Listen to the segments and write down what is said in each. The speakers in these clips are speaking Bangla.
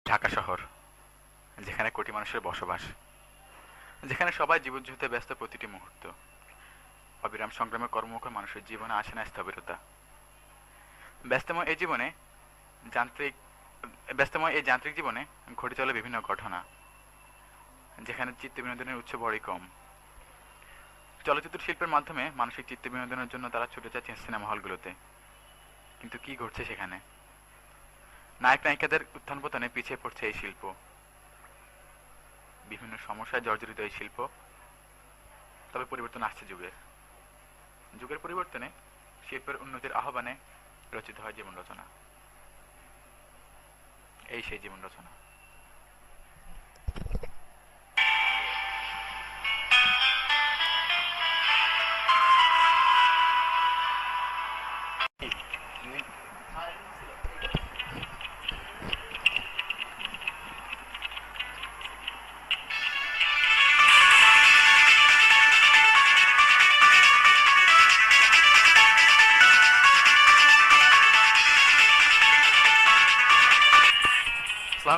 ঢাকা শহর, যেখানে কোটি মানুষের বসবাস, যেখানে সবাই জীবনযুদ্ধে ব্যস্ত প্রতিটি মুহূর্ত। অবিরাম সংগ্রামে কর্মমুখী মানুষের জীবনে আসে না স্থবিরতা। ব্যস্তময় এই জীবনে যান্ত্রিক ব্যস্তময় এই যান্ত্রিক জীবনে ঘটে চলে বিভিন্ন ঘটনা, যেখানে চিত্ত বিনোদনের উৎস বড়ই কম। চলচ্চিত্র শিল্পের মাধ্যমে মানসিক চিত্ত বিনোদনের জন্য তারা ছুটে যাচ্ছে সিনেমা হলগুলোতে। কিন্তু কি ঘটছে সেখানে? নায়ক নায়িকাদের উত্থান পতনে পিছিয়ে পড়ছে এই শিল্প। বিভিন্ন সমস্যায় জর্জরিত এই শিল্প। তবে পরিবর্তন আসছে যুগের। যুগের পরিবর্তনে শিল্পের উন্নতির আহ্বানে রচিত হয় জীবন রচনা। এই সেই জীবন রচনা।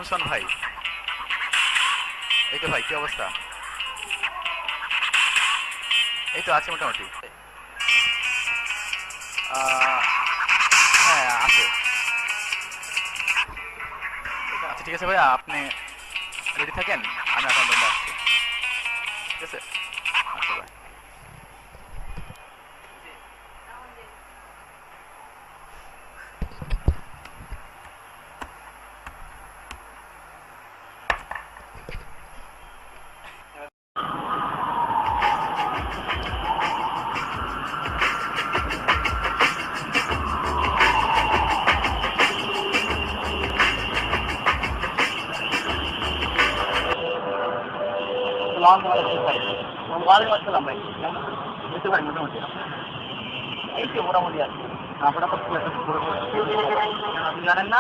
সালাম ভাই, এই তো ভাই, কি অবস্থা? এই তো আছে মোটামুটি। হ্যাঁ আছে। আচ্ছা ঠিক আছে ভাইয়া, আপনি রেডি থাকেন, আমি আপনার বন্ধু আসছি। ঠিক আছে, আচ্ছা ভাই। ওয়ালাইকুম আসসালাম ভাই, বুঝতে পারি মোটামুটি। এই তো মোটামুটি আছে। আপনারা তো আপনি জানেন না?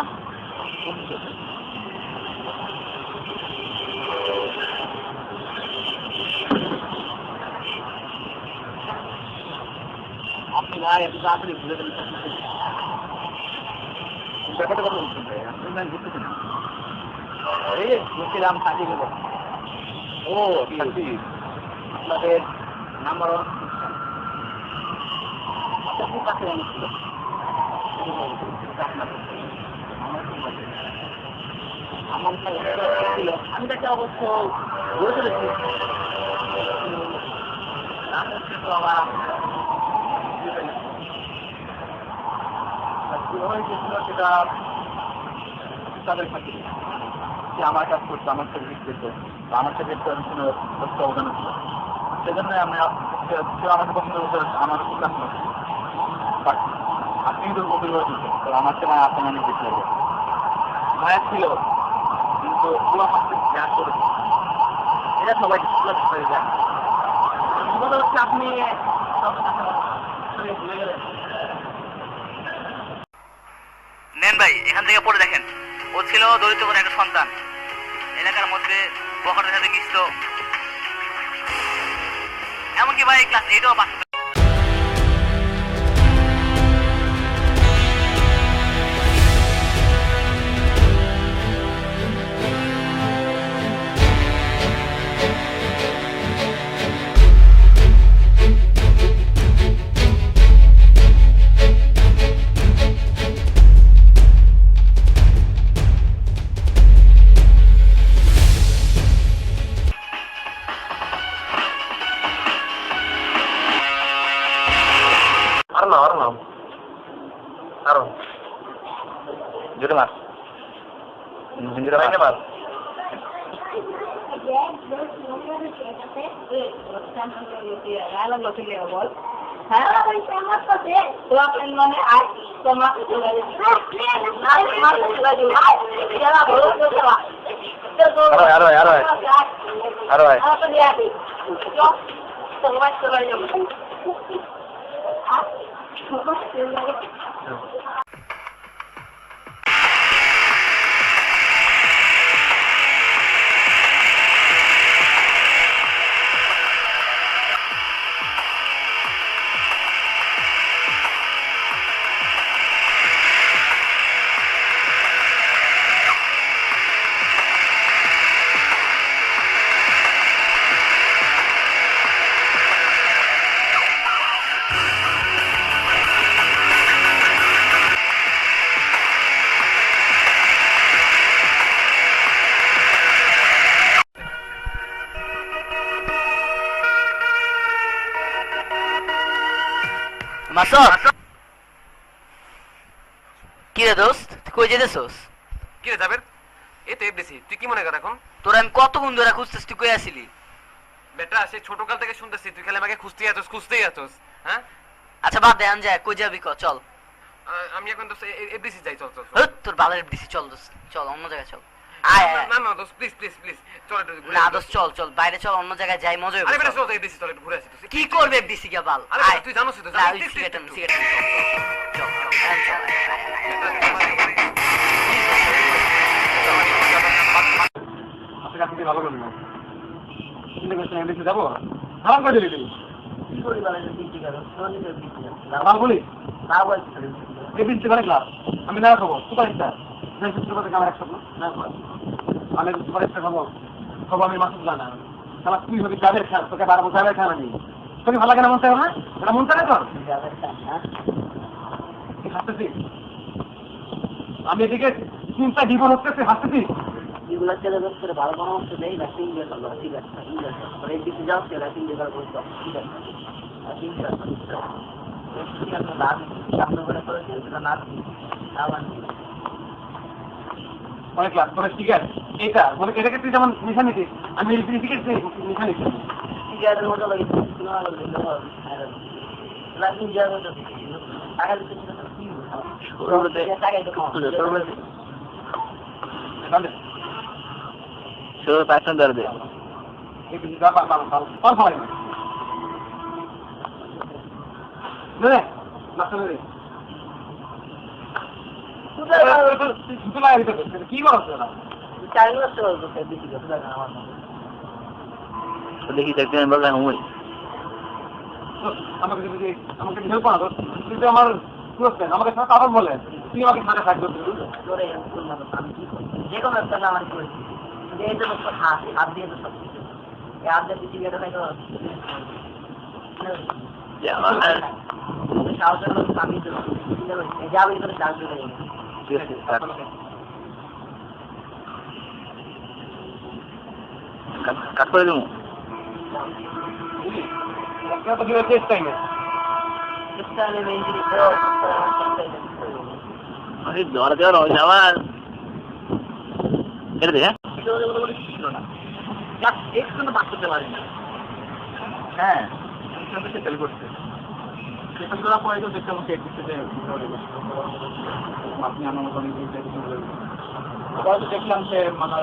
আপনি ভাই এত তাড়াতাড়ি ভুলে গেলেন ব্যাপারটা কথা বলছেন ভাই, আপনি ভাই বুঝতেছেন না। এই বলছিলাম থাকি গেল। ও থাকি আপনাদের নাম্বার ওয়ান খুব কাছে ছিল। আমার ছিল, আমি তাকে অবশ্য বলে চলেছি। আবার কিভাবে গেছিল সেটা তাদের খাতি যে আমার কাজ করতো, আমার সার্ভিস দিত, আমার সাথে কোনো অবদান ছিল। সেজন্য আমি কেউ আমাকে পছন্দ করতে আমার খুব কাজ করছি। বাট আপনি কিন্তু অভিযোগ দিচ্ছেন, তো আমার সময় আপনি অনেক বেশি হবে মায়া ছিল, কিন্তু পুরো আমাকে ত্যাগ করেছে। এটা সবাই ডিসপ্লেস হয়ে যায়। কথা হচ্ছে আপনি ভুলে গেলেন। নেন ভাই, এখান থেকে পড়ে দেখেন। ও ছিল দরিদ্র কোনো একটা সন্তান, এলাকার মধ্যে পকেটের সাথে মিশত, এমনকি ভাই ক্লাস 8-ও পাস। Jurus mas, jurus mainnya mas. Masud কি রে দোস্ত তুই কই যেতেছস? কি রে যাবের, এই তো এফডিসি। তুই কি মনে কর এখন? তোর আমি কতক্ষণ ধরে খুঁজতেছি, তুই কই আসিলি? বেটা সেই ছোটকাল থেকে শুনতেছি তুই খালি আমাকে খুঁজতেই আছোস। হ্যাঁ আচ্ছা বাদ দে, আন যায় কই যাবি ক, চল। আমি এখন তো এফডিসি যাই, চল চল। তোর বালের দিছি, চল দোস্ত চল অন্য জায়গায় চল। আয় না না দোস্ত প্লিজ প্লিজ প্লিজ চল একটু ঘুরে। না দোস্ত চল চল বাইরে চল, অন্য জায়গায় যাই, মজা হবে। আরে বেটা চল এফডিসি চল একটু ঘুরে আসি। তুই কি করবে এফডিসি কে বাল? আরে আয় তুই জানোস তো, না ওই সিগারেট সিগারেট চল চল চল। আপনি ভালো করবেন না, চিন্তা করছেন এমডিসি যাবো, হারাম করে দিলি কি করি বলে দিচ্ছি কেন ভালো বলি না বলছি এমডিসি করে ক্লাস আমি না খাবো সুপারস্টা আমার একশো না আমি সুপারস্টা খাবো খাবো আমি মাসুদ জানা আমার তুই হবি চাঁদের খান, তোকে 12 বছর চাঁদের খান। আমি তোকে ভালো লাগে না মন চাই না, এটা মন চাই তোর হাসতেছিস, আমি এদিকে চিন্তা জীবন হচ্ছে তুই হাসতেছিস। এগুলো ছেলে করে ভালো পরামর্শ দেয় না, সিঙ্গেল হলো ঠিক আছে এই কিছু যাও ছেলে সিঙ্গেল করে বলতো ঠিক আছে সামনে করে করেছি না আবার অনেক ক্লাস করে ঠিক আছে এইটা মানে এটাকে তুই যেমন নিশা নিতিস আমি এলপিজিকে নিশা নিচ্ছি ঠিক আছে মজা লাগে রাখিন যাবো তো টাকা দিতে শুরু পাঁচটা ধরে দে কি করছ দেখি দেখতে বললাম আমাকে আমাকে হেল্প করা তুই তো আমার আমাকে সাথে আবার বলে তুই আমাকে সাথে সাহায্য যে কোনো একটা আমার করেছি এই জন্য হাত দিয়ে তো সব হাত দিয়ে কিছু গেলে নাই তো সাহায্য আমি তো যাবে করে সাহায্য করে কাট করে দেবো ধরা দেওয়ার আমার এটা দেখে হ্যাঁ সেটেল করছে সেটেল করার পরে তো দেখতে আমাকে আপনি আমার মতো অনেক দেখলাম যে মানে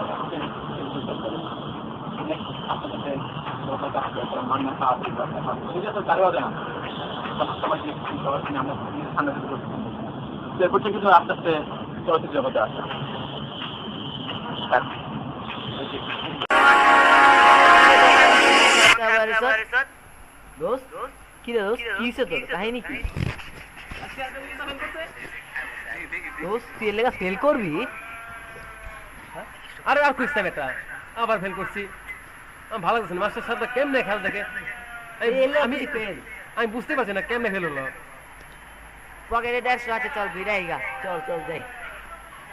কিন্তু আস্তে আস্তে চলচ্চিত্র জগতে আসা দোস্ত কি রে দোস্ত কি হয়েছে তোর কাহিনী কি? দোস্ত তুই এর লেগা ফেল করবি? আরে আর খুঁজতে বেটা আবার ফেল করছি। আমি ভালো করছি মাস্টার সাহেব কেমনে খেয়াল দেখে আমি বুঝতে পারছি না কেমনে ফেল হলো। পকেটে 150 আছে, চল বিরাই গা, চল চল যাই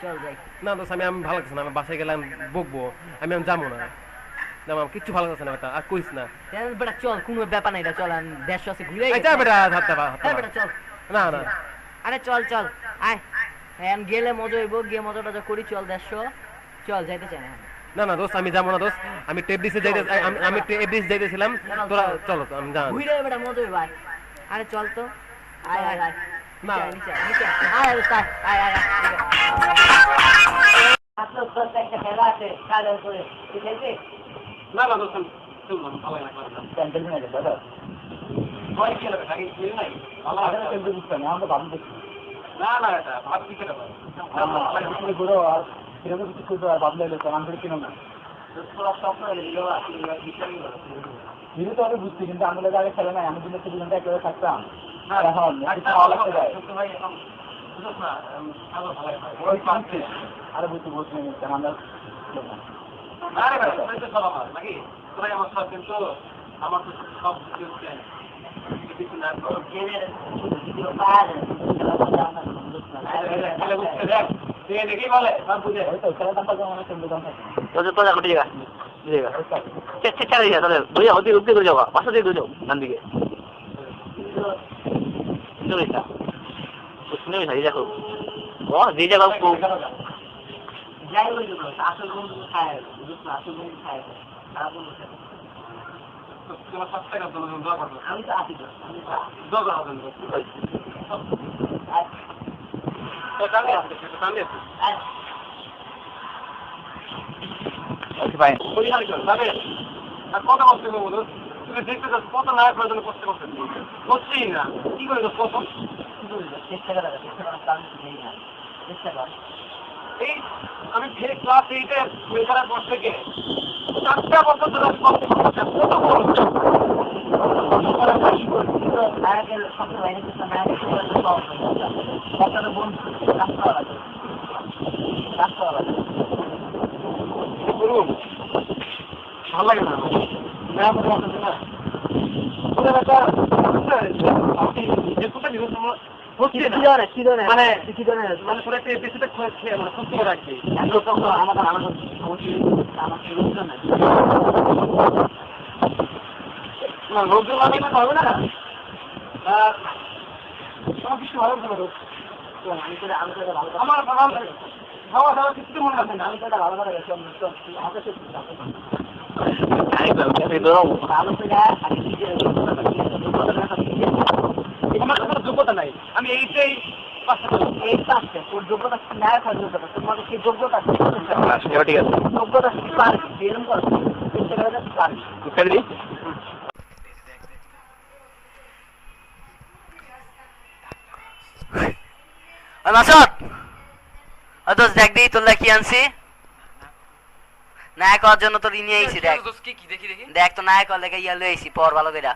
চল যাই। না দোস্ত আমি ভালো করছি না, আমি বাসায় গেলে আমি বকবো, আমি যাবো না, আমার কিচ্ছু ভালো করছে না বেটা, আর কইস না বেটা চল, কোনো ব্যাপার নাই, চল 150 আছে ঘুরে বেটা চল। না না আরে চল চল আয়, গেলে মজা হইব, গিয়ে মজা টজা করি, চল 150 চল, যাইতে চাই না। না না দোস্ত আমি যাবো না দোস্ত, আমি টেপডিসে যাইতে আমি টেপডিস যাইতেছিলাম, তোরা চলো আমি যাবো ঘুরে বেটা মজা হইব। আরে চল তো, আয় আয় আয় না নিচে নিচে আয় আয় আয় আয় আপনার একটা খেলা আছে কাজের করে ঠিক আছে না না দোস্ত চললাম ভালো না ক্যান্সেল হয়ে গেছে দাদা ভয় কি হবে নাকি খেল নাই ভালো আগে ক্যান্সেল করতে না আমরা ভাবতে না না এটা ভাব কি খেলা আমরা কিছু গুলো আর এরকম কিছু করতে আর ভাবলে হলো কারণ করে কিনো না পুরো স্টপ হয়ে গেল আর কি তো আমি বুঝছি কিন্তু আমরা আগে খেলে নাই, আমি কিন্তু দুজন একসাথে থাকতাম না এখন ভালো লাগতে যায় ভাই এখন বুঝছ না ভালো ভালো ওই পাঁচে আরে বুঝতে বলছি না আমরা আরে ভাই তো সব আমার নাকি তোরাই আমার সব, কিন্তু আমার তো সব কিছু না তো গেলে ভিডিও পারে দেখি বলে সব বুঝে তো খেলাটা তো অনেক সুন্দর থাকে তোদের তো যাবো, ঠিক আছে ঠিক আছে ছেড়ে দিয়ে তাহলে বুঝে ওদিকে করে যাবো, পাশে দিয়ে যাও ডান দিকে। চলেছা শুনে না এই দেখো ও যে জায়গা যাই ওই তো আসল বন্ধু খায় বুঝছো আসল বন্ধু খায় খারাপ বন্ধু খায় তোমার 7 টাকা দোয়া করো আমি তো আছি তো আমি দোয়া করো তো কানে আছে ওকে ভাই ওই আর কি যাবে আর কত কষ্ট করবো তুমি দেখতে যাচ্ছ কত না করার জন্য কষ্ট করতেছি হচ্ছেই না কি করে কত চেষ্টা করা কারণ নেই না চেষ্টা কর এই আমি ফের ক্লাস 8 এর মেয়েটার পর থেকে 4টা বছর ধরে আমি কষ্ট করতেছি কত বড় নায়কের সবচেয়ে বাইরে চেষ্টা নায়কের সবটা বন্ধু কাজ করা লাগে করুন ভালো লাগে না না আমার কথা না ওরে বেটা আপনি যে কোটা নিয়ে তোমরা হচ্ছে না কি ধরনের মানে কি ধরনের মানে পুরো একটা এপিসোডে খেয়ে মানে সুস্থ রাখি এত তখন আমার লোকজন না না লোকজন লাগে না হবে না তোমার কিছু ভালো হবে আমি তো এটা ভালো আমার ভালো খাওয়া দাওয়া কিছু মনে আছে না আমি তো এটা ভালো করে গেছি হাতে আমার কোনো যোগ্যতা নাই আমি এইটাই এই পাশে তোর যোগ্যতা ন্যায় থাকার যোগ্যতা তোমার সেই যোগ্যতা ঠিক আছে যোগ্যতা পারি এরকম করো চেষ্টা করে পারি মাসুদ ওই দোস্ত দেখ দিই তোর কি আনছি নায়ক হওয়ার জন্য তোর নিয়ে আইছি দেখ কি দেখি দেখি দেখ তো নায়ক হওয়ার লেগে ইয়া লই আইছি পর ভালো করে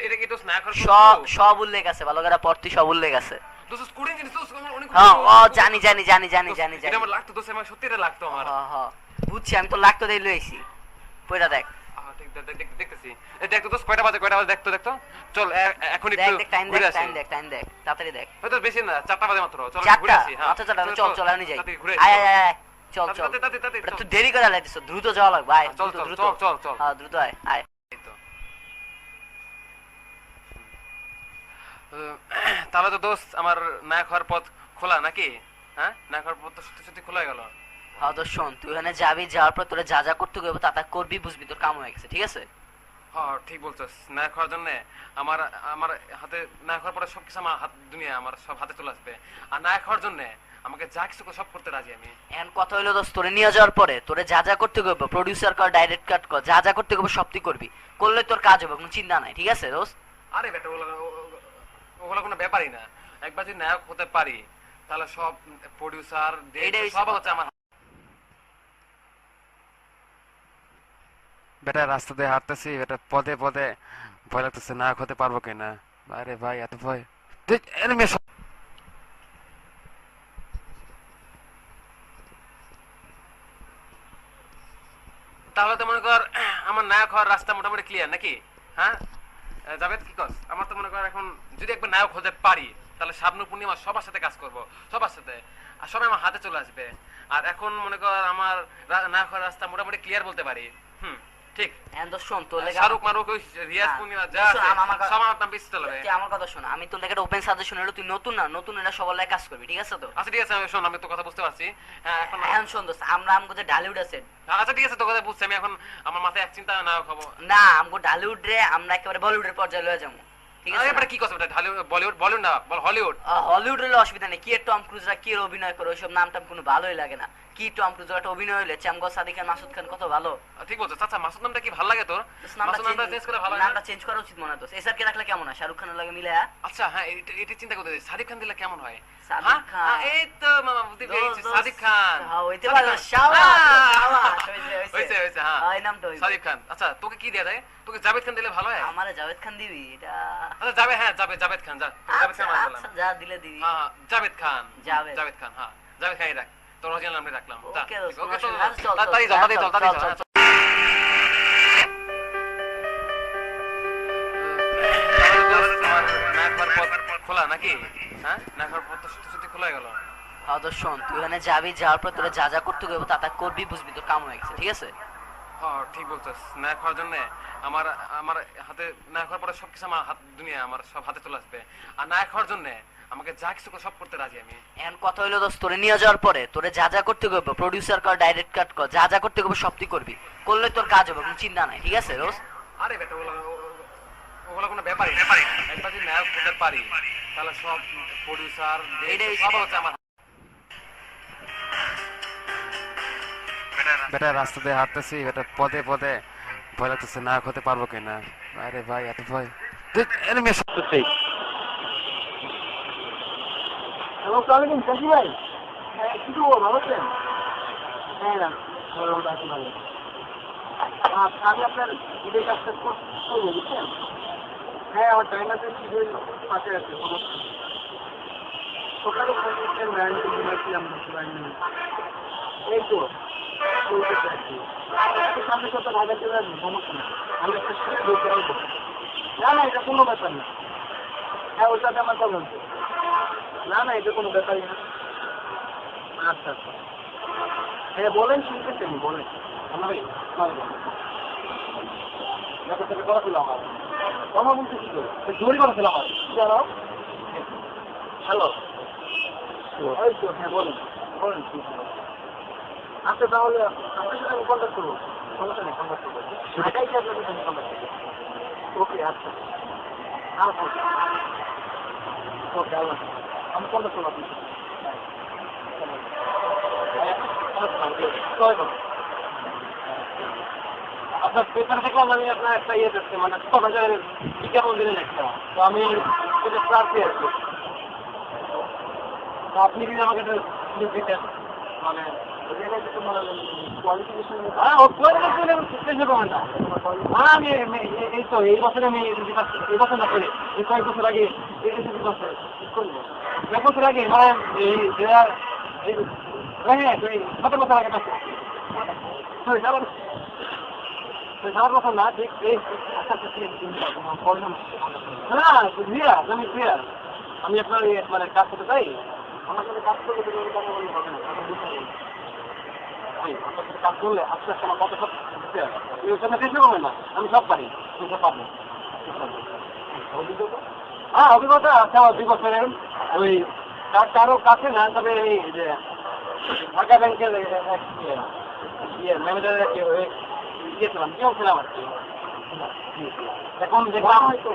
এটা কি তো স্ন্যাক আর সব উল্লেখ আছে ভালো করে পর তুই সব উল্লেখ আছে দোস্ত স্কুটিং জিনিস তো অনেক হ্যাঁ ও জানি এটা আমার লাগতো দোস্ত আমার সত্যি এটা লাগতো আমার হ্যাঁ বুঝছি আমি তো লাগতো দেই লই আইছি পয়টা দেখ ঠিক দেখতেছি দেখ তো দোস্ত কয়টা বাজে দেখতো চল এখন একটু দেখ টাইম দেখ তাড়াতাড়ি দেখ হয়তো বেশি না 4টা বাজে মাত্র চল ঘুরে চারটা আসি হ্যাঁ আচ্ছা চল আমি যাই তাড়াতাড়ি ঘুরে আয় আসি। আয় আয় চল এটা তুই দেরি করে লাইতিস দ্রুত যাওয়া লাগবে আয় চল দ্রুত চল হ্যাঁ দ্রুত আয় এই তো। তাহলে তো দোস্ত আমার নায়ক হওয়ার পথ খোলা নাকি হ্যাঁ নায়ক হওয়ার পথ তো সত্যি খোলা গেল হ্যাঁ তো শোন তুই ওখানে যাবি যাওয়ার পর তোরা যা করতে গেবো তা করবি বুঝবি তোর কাম হয়ে গেছে ঠিক আছে হ্যাঁ ঠিক বলছিস নায়ক হওয়ার জন্য আমার আমার হাতে নায়ক হওয়ার পরে সবকিছু আমার হাত দুনিয়া আমার সব হাতে চলে আসবে আর নায়ক হওয়ার জন্য আমাকে যা কিছু সব করতে রাজি আমি এখন কথা হইলো দোস্ত তোরে নিয়ে যাওয়ার পরে তোরে যা করতে গেবো প্রডিউসার কর ডাইরেক্ট কাট কর যা করতে গেবো সব তুই করবি করলে তোর কাজ হবে কোনো চিন্তা নাই ঠিক আছে দোস্ত আরে বেটা ওগুলো কোনো ব্যাপারই না একবার যদি নায়ক হতে পারি তাহলে সব প্রডিউসার এইটাই সব হচ্ছে আমার বেটা রাস্তা দিয়ে হাঁটতেছি বেটা পদে পদে ভয় লাগতেছে নায়ক হতে পারবো কিনা আরে ভাই এত ভয় তাহলে তো মনে কর আমার নায়ক হওয়ার রাস্তা মোটামুটি ক্লিয়ার নাকি হ্যাঁ জাভেদ কি কস আমার তো মনে কর এখন যদি একবার নায়ক হতে পারি তাহলে শাবনূর পূর্ণিমা সবার সাথে কাজ করব সবার সাথে আর সবাই আমার হাতে চলে আসবে আর এখন মনে কর আমার নায়ক হওয়ার রাস্তা মোটামুটি ক্লিয়ার বলতে পারি ঠিক এখন তো শোন তোর লেগে শাহরুখ মারুক ওই রিয়াজ পূর্ণিমা যা আছে সব আমার নাম বেশি চলবে তুই আমার কথা শোন আমি তোর লেগে ওপেন সাজেশন হলো তুই নতুন এটা সবার লাগে কাজ করবি ঠিক আছে তো আচ্ছা ঠিক আছে আমি শোন আমি তো কথা বুঝতে পারছি হ্যাঁ এখন শোন দোস্ত আমরা আমগো যে ঢালিউড আছে আচ্ছা ঠিক আছে তো কথা বুঝছি আমি এখন আমার মাথায় এক চিন্তা নায়ক হবো না আমগো ঢালিউড রে আমরা একেবারে বলিউডের পর্যায়ে লয়ে যাবো ঠিক আছে এবারে কি কথা বলিউড না বল হলিউড হলিউড হলে অসুবিধা নেই কি টম ক্রুজরা কি অভিনয় করে ওইসব নামটা কোনো ভালোই লাগে না কি টম ক্রুজ একটা অভিনয় হইলে চ্যামগো সাদিক খান মাসুদ খান কত ভালো ঠিক বলছো আচ্ছা মাসুদ নামটা কি ভালো লাগে তোর মাসুদ নামটা চেঞ্জ করে ভালো লাগে নামটা চেঞ্জ করা উচিত মনে হয় এসআর কে রাখলে কেমন হয় শাহরুখ খানের লাগে মিলে আচ্ছা হ্যাঁ এটা চিন্তা করতে সাদিক খান দিলে কেমন হয় সাদিক খান এই তো মামা বুদ্ধি পেয়েছি সাদিক খান হ্যাঁ হইতে পারে শাবাশ হইছে হ্যাঁ এই নামটা হইছে সাদিক খান আচ্ছা তোকে কি দেয়া যায় তোকে জাভেদ খান দিলে ভালো হয় আমারে জাভেদ খান দিবি এটা আচ্ছা যাবে হ্যাঁ জাভেদ খান যা জাভেদ খান বললাম আচ্ছা যা দিলে দিবি হ্যাঁ জাভেদ খান জাভেদ খান হ্যাঁ জাভেদ খান রাখ তোর অরিজিনাল নামটা রাখলাম ওকে ওকে চল তাড়াতাড়ি চল খোলা নাকি হ্যাঁ নাকার পথ তো সত্যি খোলা গেল হ্যাঁ তো শোন তুই ওখানে যাবি যাওয়ার পর তোরা যা করতে গেবো তা করবি বুঝবি তোর কাম হয়ে গেছে ঠিক আছে হ্যাঁ ঠিক বলছিস। না খাওয়ার জন্য আমার আমার হাতে না খাওয়ার পরে সবকিছু আমার হাত দুনিয়া আমার সব হাতে চলে আসবে। আর না খাওয়ার জন্য আমাকে যা কিছু করে সব করতে রাজি আমি। এখন কথা হইলো দোস্ত, তোরে নিয়ে যাওয়ার পরে তোরে যা যা করতে হবে, প্রডিউসার কর, ডাইরেক্ট কাট কর, যা যা করতে হবে সব তুই করবি। করলে তোর কাজ হবে, কোনো চিন্তা নাই, ঠিক আছে রোজ? আরে বেটা ওগুলো কোনো ব্যাপারই না। একবার যদি নায়ক হতে পারি তাহলে সব প্রডিউসার এইটাই সব হচ্ছে আমার। বেটা রাস্তা দিয়ে হাঁটতেছি, বেটা পদে পদে ভয় লাগতেছে নায়ক হতে পারবো কিনা। আরে ভাই এত ভয়। এনিমি সত্যি। হ্যালো, আসসালামু আলাইকুম কাশি ভাই। হ্যাঁ কি খবর, ভালো আছেন? হ্যাঁ না ভালো আছি, ভালো। আমি আপনার ঈদের কাজটা করবো বুঝছেন? হ্যাঁ আমার টাইম আছে, শীতের পাশে আছে। সকালে ফোন করছেন ব্র্যান্ড ছিলাম, এই তো চলতেছে আর কি। সামনে সপ্তাহ ঢাকা চলে আসবো, সমস্যা না। আমি একটা লোক রাখবো। না না এটা কোনো ব্যাপার না। হ্যাঁ ওর সাথে আমার কথা হচ্ছে। না না এটা কোনো ব্যাপারই না। আচ্ছা আচ্ছা হ্যাঁ বলেন, শুনতেছি আমি, বলেন। আমার ব্যাপার সাথে কথা ছিল আমার। কথা বলতেছি তো, জোরই কথা ছিল আমার। জানো হ্যালো ওই তো, হ্যাঁ বলেন বলেন। আচ্ছা তাহলে আপনার সাথে আমি কন্ট্যাক্ট করবো, সমস্যা নেই, কন্ট্যাক্ট করবো। ঢাকায় কি আপনার সাথে কন্ট্যাক্ট করবো? ওকে আচ্ছা আচ্ছা ওকে আল্লাহ আমি কন্ট্যাক্ট করবো আপনার সাথে। আপনার পেপার দেখলাম আমি, আপনার একটা ইয়ে দেখছি, মানে ৬,০০০ বিজ্ঞাপন দিলে দেখলাম, তো আমি সেটা প্রার্থী আছি। তো আপনি কি আমাকে একটা সুযোগ দিতেন, মানে আমি এই তো এই বছরে আমি এই বছর না করে এই কয়েক বছর আগে এক বছর আগে মানে এই ৭ বছর আগে সারা বছর না ঠিক এই আমি আপনার মানে কাজ করতে চাই, আমার সাথে কাজ করলে কথা বললে হবে না, কাজ করলে আস্তে আস্তে আমার কত সব দিতে হবে, ওখানে চেষ্টা করবেন না, আমি সব পারি, সব পারবো। হ্যাঁ অভিজ্ঞতা আছে আমার ২ বছরের, ওই কারো কাছে না, তবে এই যে ঢাকা ব্যাংকের ম্যানেজারের গিয়েছিলাম, কেউ ছিলাম আর কি। এখন দেখলাম হয়তো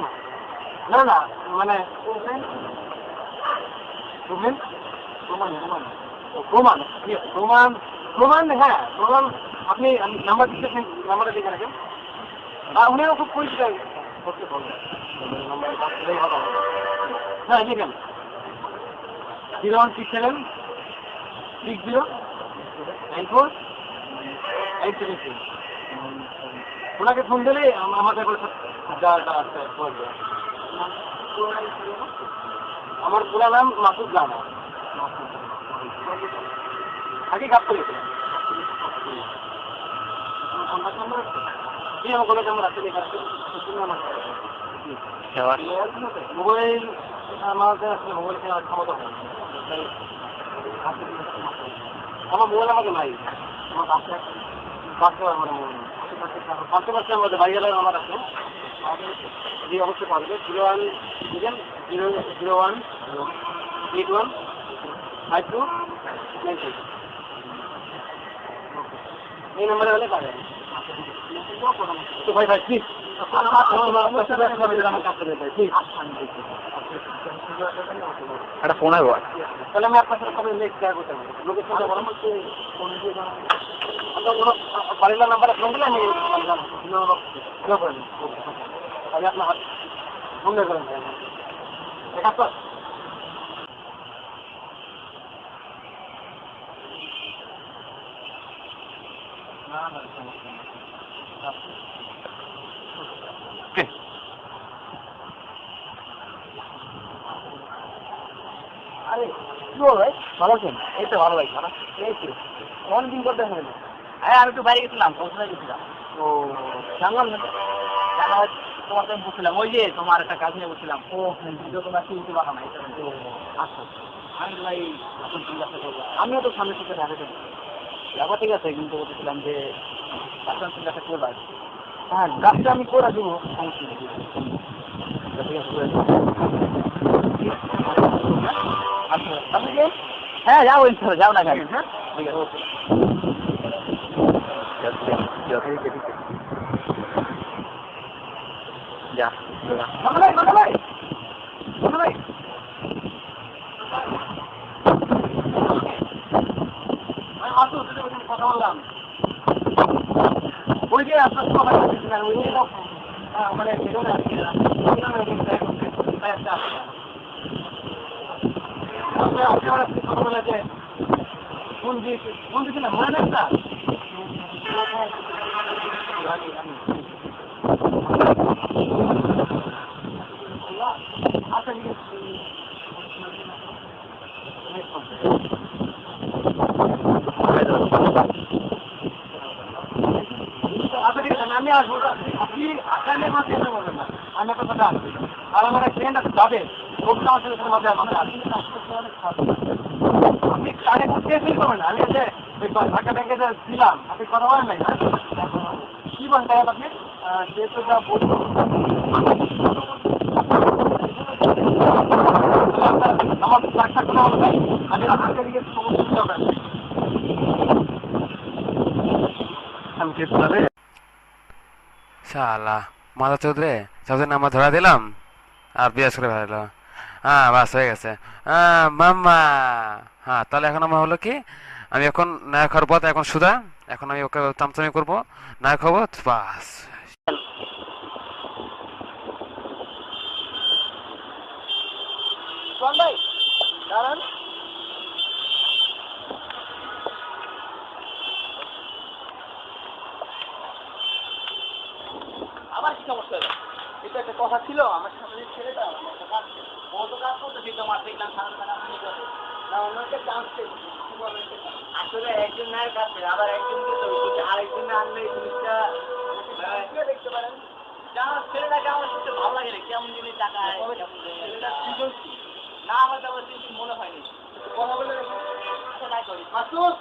না না মানে প্রমাণ হ্যাঁ প্রমাণ আপনি নাম্বার দিতেছেন, নাম্বারটা দেখে রাখেন। উনিও খুব পরিষ্কার করতে বলবেন, হ্যাঁ দেখেন 0167609483। ওনাকে ফোন দিলে আমাদের যা যা আছে বলবে। আমার পুরো নাম মাসুদ জানা, আগে কাজ করেছে। কোনো কেমন আছে মোবাইল আমাদের আসলে মোবাইল কেনার ক্ষমতা হয়, আমার মোবাইল আমাকে নাই, আমার পাশে আমাদের ভাইয়ারা আমার আছে, জি অবশ্যই পারবে। 0101815296 এই নম্বরে হলে পাবেন। তো ভাই ভাই প্লিজ একটা ফোন আসবো, তাহলে আমি আপনার সাথে কবে নেক্সট দেখা করতে পারবো, লোকেশনটা বলেন। বাড়ির নাম্বারে ফোন দিলে আমি আমি আপনার হাত ফোন করেন দেখা তো। না না সমস্যা নেই। আরে কি বল ভাই, ভালো আছেন? এই তো ভালো লাগছে না, এই তো অনেকদিন পর দেখা হলো। হ্যাঁ আমি একটু বাইরে গেছিলাম, কলকাতায় গেছিলাম। ও জানলাম না, জানা তোমার আমি বলছিলাম ওই যে তোমার একটা কাজ নিয়ে বলছিলাম। ও ভিডিও তোমার কিনতে পারো না, আচ্ছা আমি ভাই আমিও তো সামনের সাথে দেখা যাবো। ব্যাপার ঠিক আছে, কিন্তু বলছিলাম যে কাজটা গাছটা করবা। হ্যাঁ, গাছটা আমি করে দেবো, সমস্যা নেই। ঠিক আছে, করে দেবো। আচ্ছা, আপনি কি? হ্যাঁ, যাবো ইনশাল্লাহ, যাও না গাড়ি। হ্যাঁ, ঠিক আছে, ওকে। যা, কথা বললাম ওই যে আপনার কথা বলছিলেন ওই যে মানে ছোটবেলা যে ফোন দিয়েছিলাম মনে নেই না? আচ্ছা ঠিক আছে, আমি আসবো, আপনি আসামে মাঝে এসে বলবেন না, আমি একটা কথা আসছি। আর আমার এক ফ্রেন্ড আছে যাবে, ওকে আমার সাথে মাঝে আসবে। আপনি তাকে করতে ফিল করবেন না, আমি এসে ওই ঢাকা ব্যাংকে যে ছিলাম, আপনি কথা বলেন নাই না? কি বলেন তাই আপনি? যেহেতু যা বলবো আমার ডাক্তার কথা বলবে, আমি আপনাকে দিকে সমস্যা হবে। আমি চেষ্টা করে শালা মাথা চৌধুরী সবদিন নাম্বার ধরা দিলাম আর বিয়াস করে ফেলো। হ্যাঁ বাস হয়ে গেছে। হ্যাঁ মাম্মা। হ্যাঁ তাহলে এখন আমার হলো কি, আমি এখন নায়ক হওয়ার পথ, এখন সুধা, এখন আমি ওকে চামচামি করবো, নায়ক হবো, বাস। ভাই দাঁড়ান, আমার কি সমস্যা হলো? এটা একটা কথা ছিল, আমার সাথে যে ছেলেটা একটা কাজ, ও তো কাজ করতে দিত, আমার দেখলাম সারা সারা আমি করে না, অন্য একটা চান্স পেয়েছি। আসলে একজন নায়ক আছে, আবার একজনকে তো আরেকজন আনলে এই জিনিসটা দেখতে পারেন। আমার ছেলেটাকে আমার সাথে ভালো লাগে, কেমন জিনিস টাকা ছেলেটা সৃজনশীল না, আমার তেমন সৃজনশীল মনে হয়নি। কথা বলে ট্রাই করি। মাসুদ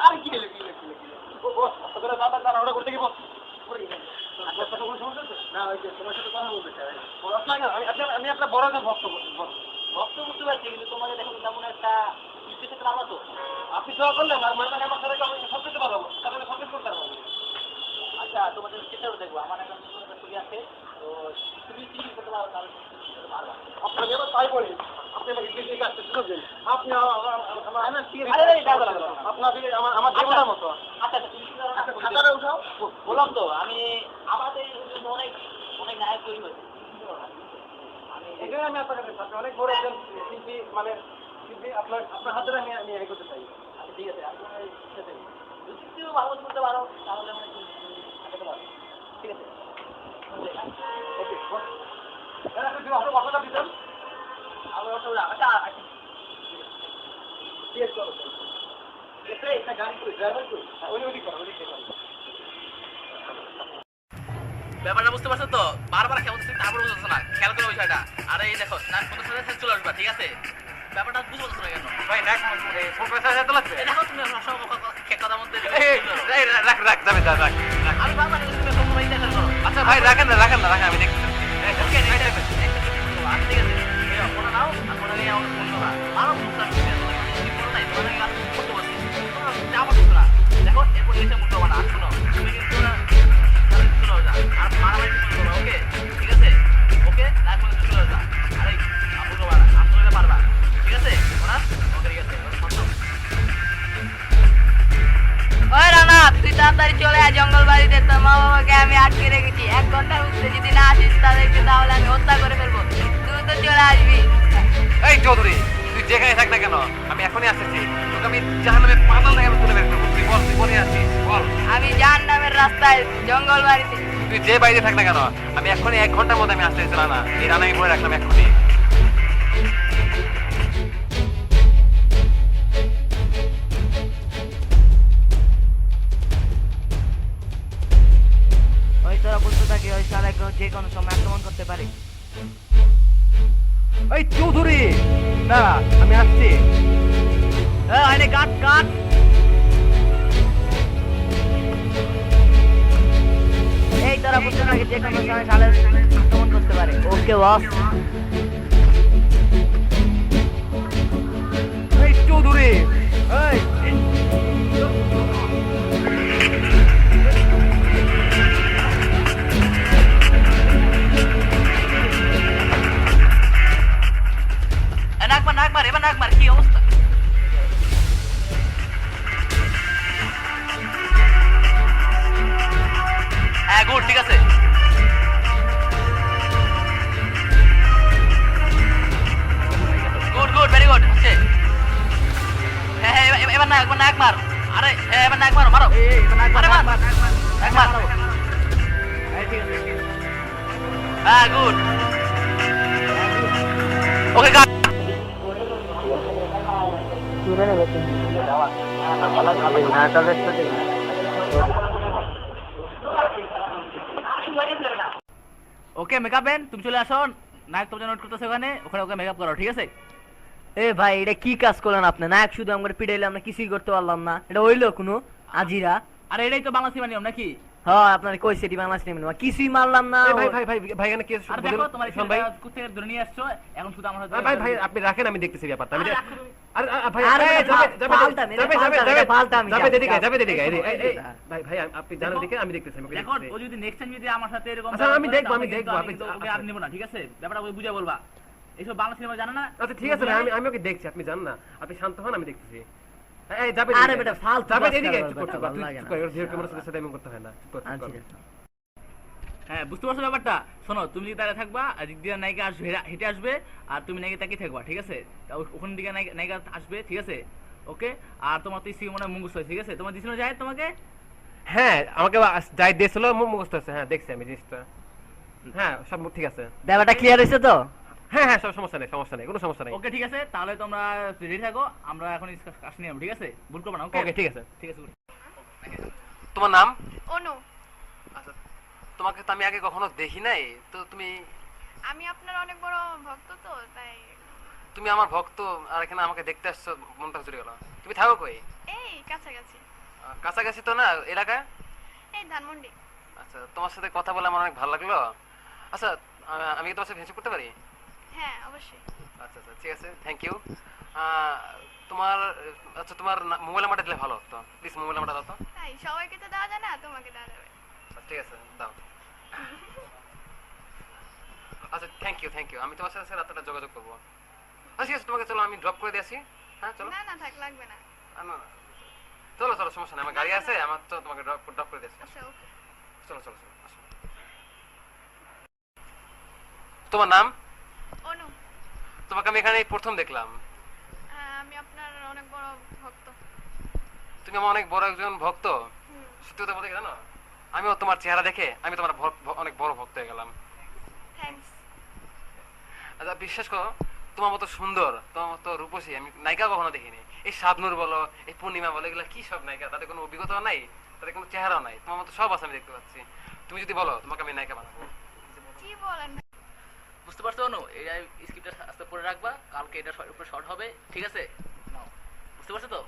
আর কি হলো, কি দাদা তারা ওরা করতে গিয়ে না, ওই যে তোমার সাথে কথা বলতে চাই। আমি একটা বড় ভক্ত বুঝতে পারছি, কিন্তু তোমাকে দেখো তেমন একটা ক্ষেত্রে আমরা তো আপনি দোয়া করলেন আর মানে আমার সাথে আমি সব করতে পারবো, তাহলে সব করতে পারবো। আচ্ছা, তোমাদের চেষ্টা করে দেখবো, আমার এখন ছবি আছে, তো তুমি কি করতে পারো তাহলে আপনাকে এবার তাই বলি, আপনি আমাকে দিকে আসতে শুনবেন, আপনি আপনাকে আমার জীবনের মতো। আচ্ছা খাতাটা উঠাও, বললাম তো আমি আমাদের অনেক অনেক নায়ক তৈরি হয়েছে, এখানে আমি আপনার কাছে অনেক বড় একজন শিল্পী, মানে শিল্পী আপনার হাতে আমি করতে চাই। আচ্ছা ঠিক আছে, আপনি যদি ভালো করতে পারো তাহলে আমি ঠিক আছে, ওকে আপনার কথাটা দিতেন আচ্ছা ঠিক আছে, একটা গাড়ি করি, ড্রাইভার করি, ওই করো। ব্যাপারটা বুঝতে পারছো তো? বারবার কেমন তারপর বুঝতেছো না, খেয়াল করো বিষয়টা। আরে এই দেখো না, কত সাথে চলে আসবা, ঠিক আছে? ব্যাপারটা বুঝতে পারছো না কেন ভাই দেখ প্রফেসর এত লাগছে। এই দেখো তুমি কথার মধ্যে রাখ রাখ যাবে, রাখ রাখ। আমি বারবার সবাই দেখা করো। আচ্ছা ভাই রাখেন না, আমি দেখছি। ওকে ঠিক আছে, কোনো নাও আর কোনো নিয়ে আমাকে ফোন করা মারো মুখটা নাই, তোমাকে কাজ করতে বলছি, যা বলছো না। দেখো এরপর এসে মুখ দেবো না, শোনো তুমি কিন্তু আর মারামারি করবো, ওকে ঠিক আছে? ওকে তারপরে চলে যা। আরে বুঝবো না, আসলে পারবা, ঠিক আছে? ওকে ঠিক আছে। ওই রানা, তুই তাড়াতাড়ি চলে আয় জঙ্গল বাড়িতে, তোর মা বাবাকে আমি আটকে রেখেছি। 1 ঘন্টার মধ্যে যদি না আসিস তাদেরকে, তাহলে আমি হত্যা করে ফেলবো। তুই তো চলে আসবি। এই চৌধুরী, তুই যেখানে থাক না কেন, আমি এখনই আসতেছি। তোকে আমি জাহান্নামে পাতাল থেকে তুলে বের করবো। তুই বল, তুই বলে আসছিস বল। আমি জাহান্নামের রাস্তায় জঙ্গল বাড়িতে। তুই যে বাইরে থাক না কেন, আমি এখনই 1 ঘন্টার মধ্যে আমি আসতেছি। না এই রান্না আমি বলে রাখলাম এখনই। ওই তোরা বুঝতে থাকি, ওই সারা যে কোনো সময় আক্রমণ করতে পারে। এই চৌধুরী না আমি আসছি আইনে কাট কাট এই তারা বুঝতে না যে কোনো সময় সালে আক্রমণ করতে পারে ওকে বস এই চৌধুরী এই নাকমার এবার নাকমার কি অবস্থা হ্যাঁ গুড ঠিক আছে গুড গুড ভেরি গুড হচ্ছে হ্যাঁ হ্যাঁ এবার নাক মার আরে এবার নাক মারো মারো নাক মার হ্যাঁ গুড ওকে কাট ওকে মেকআপ ম্যান তুমি চলে আসো নায়ক তোমার নোট করতেছে ওখানে ওখানে ওকে মেকআপ করো ঠিক আছে এ ভাই এটা কি কাজ করলেন আপনি নায়ক শুধু আমরা পিটাইলে আমরা কিছুই করতে পারলাম না এটা হইলো কোনো আজিরা আরে এটাই তো বাংলা সিনেমা নিয়ম নাকি হ্যাঁ আপনার কইছে এটি বাংলা সিনেমা কিছুই মারলাম না ভাই ভাই ভাই ভাই এখানে কি আর দেখো তোমার কোথা থেকে ধরে নিয়ে আসছো এখন শুধু আমার ভাই ভাই আপনি রাখেন আমি দেখতেছি ব্যাপারটা আমি আরে ভাই আরে যাবে এদিকে ভাই ভাই আপনি জানেন দেখে আমি দেখতেছি দেখো ও যদি নেক্সট টাইম যদি আমার সাথে এরকম আচ্ছা আমি দেখবো আপনি ওকে আর নেব না ঠিক আছে ব্যাপারটা ওই বুঝা বলবা এইসব বাংলা সিনেমা জানা না আচ্ছা ঠিক আছে ভাই আমি ওকে দেখছি আপনি জানেন না আপনি শান্ত হন আমি দেখতেছি এই যাবে আরে বেটা ফালতু যাবে কাজ এদিকে করা চুপ কর ভালো তুই লাগে চুপ না। কর জিরো ক্যামেরার সাথে এমন করতে হয় না চুপ কর হ্যাঁ বুঝতে পারছো ব্যাপারটা শোনো তুমি যদি দাঁড়িয়ে থাকবা আর দিক দিয়ে নায়িকা আসবে হেঁটে আসবে আর তুমি নায়িকা তাকিয়ে থাকবা ঠিক আছে ওখান দিকে নায়িকা আসবে ঠিক আছে ওকে আর তোমার তো মনে হয় মুখস্থ ঠিক আছে তোমার দিছিল যায় তোমাকে হ্যাঁ আমাকে যাই দিয়েছিল মুখস্থ আছে হ্যাঁ দেখছি আমি জিনিসটা হ্যাঁ সব ঠিক আছে ব্যাপারটা ক্লিয়ার হয়েছে তো হ্যাঁ সব সমস্যা নেই কোনো সমস্যা নেই ওকে ঠিক আছে তাহলে তোমরা রেডি থাকো আমরা এখন কাজ নিয়ে ঠিক আছে ভুল করবো না ওকে ঠিক আছে ঠিক আছে তোমার নাম অনু আচ্ছা তোমাকে তো আমি আগে কখনো দেখি নাই তো তুমি আমি আপনার অনেক বড় ভক্ত তো তাই তুমি আমার ভক্ত আর এখানে আমাকে দেখতে আসছো মনটা চুরি গেল তুমি থাকো কই এই কাছাকাছি কাছাকাছি তো না এলাকায় এই ধানমন্ডি আচ্ছা তোমার সাথে কথা বলে আমার অনেক ভালো লাগলো আচ্ছা আমি কি তোমার সাথে ফ্রেন্ডশিপ করতে পারি হ্যাঁ অবশ্যই আচ্ছা আচ্ছা ঠিক আছে থ্যাংক ইউ তোমার আচ্ছা তোমার মোবাইল নাম্বারটা দিলে ভালো হতো প্লিজ মোবাইল নাম্বারটা দাও তো তাই সবাইকে তো দেওয়া যায় না তোমাকে দেওয়া যাবে ঠিক আছে দাও আচ্ছা থ্যাংক ইউ আমি তোমার সাথে রাতটা যোগাযোগ করবো আচ্ছা ঠিক আছে তোমাকে চলো আমি ড্রপ করে দিয়েছি হ্যাঁ চলো না থাক লাগবে না না চলো সমস্যা নেই আমার গাড়ি আছে আমার তো তোমাকে ড্রপ করে দিয়েছি আচ্ছা ওকে চলো আসো তোমার নাম অনু তোমাকে আমি এখানে প্রথম দেখলাম আমি আপনার অনেক বড় ভক্ত তুমি আমার অনেক বড় একজন ভক্ত সত্যি কথা বলতে জানো আমিও তোমার চেহারা দেখে আমি তোমার অনেক বড় ভক্ত হয়ে গেলাম থ্যাঙ্কস আচ্ছা বিশ্বাস করো তোমার মতো সুন্দর তোমার মতো রূপসী আমি নায়িকা কখনো দেখিনি এই শাবনূর বলো এই পূর্ণিমা বলো এগুলো কি সব নায়িকা তাদের কোনো অভিজ্ঞতা নাই তাদের কোনো চেহারাও নাই তোমার মতো সব আছে আমি দেখতে পাচ্ছি তুমি যদি বলো তোমাকে আমি নায়িকা বানাবো কি বলেন বুঝতে পারছো অনু এই স্ক্রিপ্টটা আস্তে পড়ে রাখবা কালকে এটা উপরে শর্ট হবে ঠিক আছে বুঝতে পারছো তো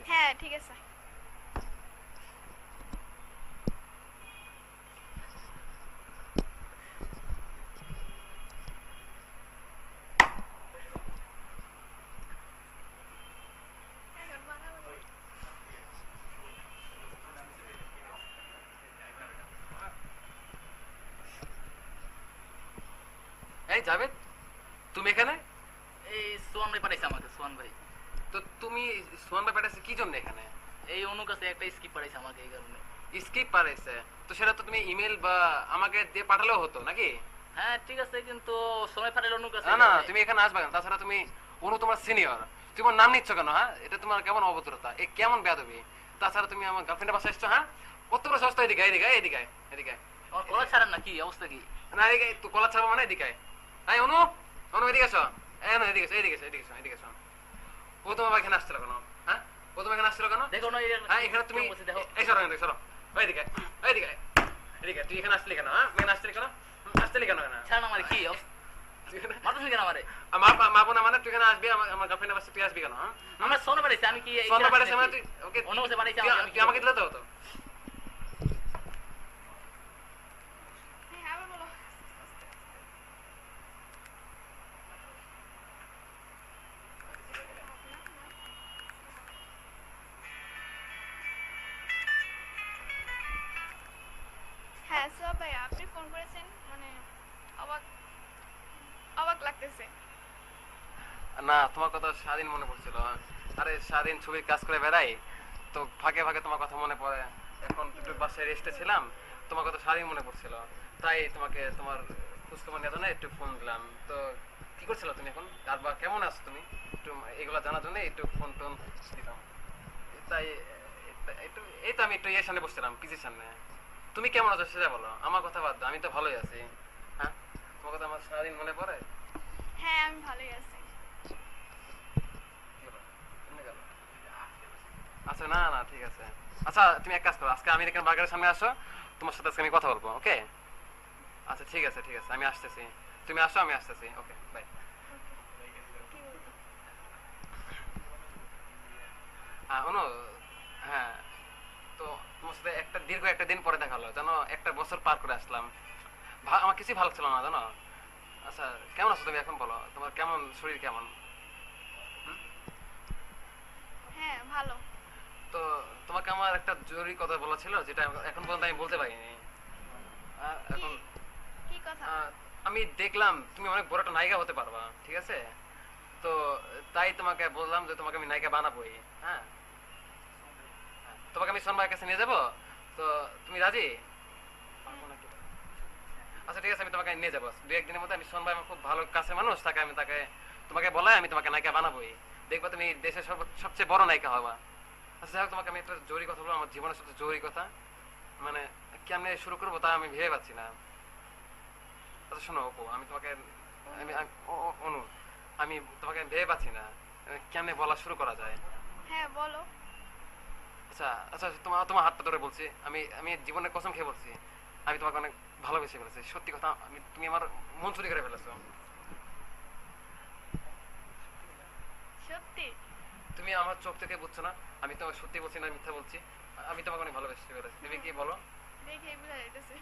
হ্যাঁ ঠিক আছে এই জাভেদ তুমি এখানে এই সোহান ভাই পাঠাইছে আমাকে সোহান ভাই তো তুমি সোহান ভাই পাঠাইছে কি জন্য এখানে এই অনুর কাছে একটা স্ক্রিপ্ট পাঠাইছে আমাকে এই কারণে স্কিপ পাঠাইছে তো সেটা তো তুমি ইমেল বা আমাকে দিয়ে পাঠালেও হতো নাকি হ্যাঁ ঠিক আছে কিন্তু সময় পাঠাইলে অনুর কাছে না তুমি এখানে আসবে না তাছাড়া তুমি অনু তোমার সিনিয়র তোমার নাম নিচ্ছ কেন হ্যাঁ এটা তোমার কেমন অভদ্রতা এ কেমন বেয়াদবি তাছাড়া তুমি আমার গার্লফ্রেন্ডের বাসায় এসছো হ্যাঁ কত বড় সস্তা এদিকে আমার কলা ছাড়েন না কি অবস্থা কি না এদিকে তুই কলা ছাড়বো মানে এদিকে এই অনু এদিকে এসো এদিকে এসো ও তোমার এখানে আসছিল কেন হ্যাঁ ও তোমার এখানে আসছিল কেন দেখো না হ্যাঁ এখানে তুমি দেখো এই সরো এদিকে তুই এখানে আসলি কেন হ্যাঁ এখানে আসলি কেন আসতেলি কেন না ছাড় না আমারে কি মারতেছিস কেন আমারে মাপো না মানে তুই এখানে আসবি আমার গার্লফ্রেন্ড আসছে তুই আসবি কেন হ্যাঁ আমরা সোনা বাড়াইছি আমি কি সোনা বাড়াইছে মানে তুই ওকে অন্য বসে বাড়াইছি তুই আমাকে দিলে তো হতো হ্যাঁ আবার বলো হ্যাঁ সব ভাই আপনি ফোন করেছেন মানে অবাক অবাক লাগতেছে না তোমার কথা সারাদিন মনে পড়ছিল আরে সারাদিন ছবির কাজ করে বেড়াই তো ফাঁকে ফাঁকে তোমার কথা মনে পড়ে এখন একটু বাসায় রেস্টে ছিলাম তোমার কথা সারাদিন মনে পড়ছিল তাই তোমাকে তোমার খোঁজখবর নেওয়ার জন্য একটু ফোন দিলাম তো কি করছিল তুমি এখন আর বা কেমন আছো তুমি একটু এগুলো জানার জন্য একটু ফোন টোন দিলাম তাই একটু এই তো আমি একটু ইয়ের সামনে বসছিলাম পিসির সামনে তুমি কেমন আছো সেটা বলো আমার কথা বাদ দাও আমি তো ভালোই আছি হ্যাঁ তোমার কথা আমার সারাদিন মনে পড়ে হ্যাঁ আমি ভালোই আছি আচ্ছা না না ঠিক আছে আচ্ছা তুমি এক কাজ করো আজকে আমেরিকান বার্গারের সামনে আসো তোমার সাথে আজকে আমি কথা বলবো ওকে আচ্ছা ঠিক আছে আমি আসতেছি তুমি আসো আমি আসতেছি ওকে বাই অনু হ্যাঁ তো তোমার সাথে দীর্ঘ একটা দিন পরে দেখা হলো জানো একটা বছর পার করে আসলাম আমার কিছুই ভালো ছিল না জানো আচ্ছা কেমন আছো তুমি এখন বলো তোমার কেমন শরীর কেমন হ্যাঁ ভালো তো তোমাকে আমার একটা জরুরি কথা বলা ছিল যেটা এখন পর্যন্ত আমি বলতে পারিনি এখন কি কথা আমি দেখলাম তুমি অনেক বড় একটা নায়িকা হতে পারবা ঠিক আছে তো তাই তোমাকে বললাম যে তোমাকে আমি নায়িকা বানাবোই হ্যাঁ তোমাকে আমি সোনবাইয়ের কাছে নিয়ে যাবো তো তুমি রাজি আচ্ছা ঠিক আছে আমি তোমাকে নিয়ে যাবো 2-1 দিনের মধ্যে আমি সোনবাই আমার খুব ভালো কাছে মানুষ তাকে তোমাকে বলাই আমি তোমাকে নায়িকা বানাবোই দেখবা তুমি দেশের সবচেয়ে বড় নায়িকা হবা আচ্ছা যাই হোক তোমাকে আমি একটা জরুরি কথা বলবো আমার জীবনের সবচেয়ে জরুরি কথা মানে কেমনে শুরু করবো তা আমি ভেবে পাচ্ছি না আচ্ছা শোনো অপু আমি তোমাকে অনু আমি তোমাকে ভেবে পাচ্ছি না কেমনে বলা শুরু করা যায় হ্যাঁ বলো আচ্ছা আচ্ছা তোমার হাতটা ধরে বলছি আমি জীবনের কসম খেয়ে বলছি আমি তোমাকে অনেক ভালোবেসে ফেলেছি সত্যি কথা তুমি আমার মন চুরি করে ফেলেছো সত্যি তুমি আমার চোখ থেকে বুঝছো না আমি তোমাকে সত্যি বলছি না মিথ্যা বলছি আমি তোমাকে অনেক ভালোবেসে ফেলেছি তুমি কি বলো দেখে বুঝা যাইতেছে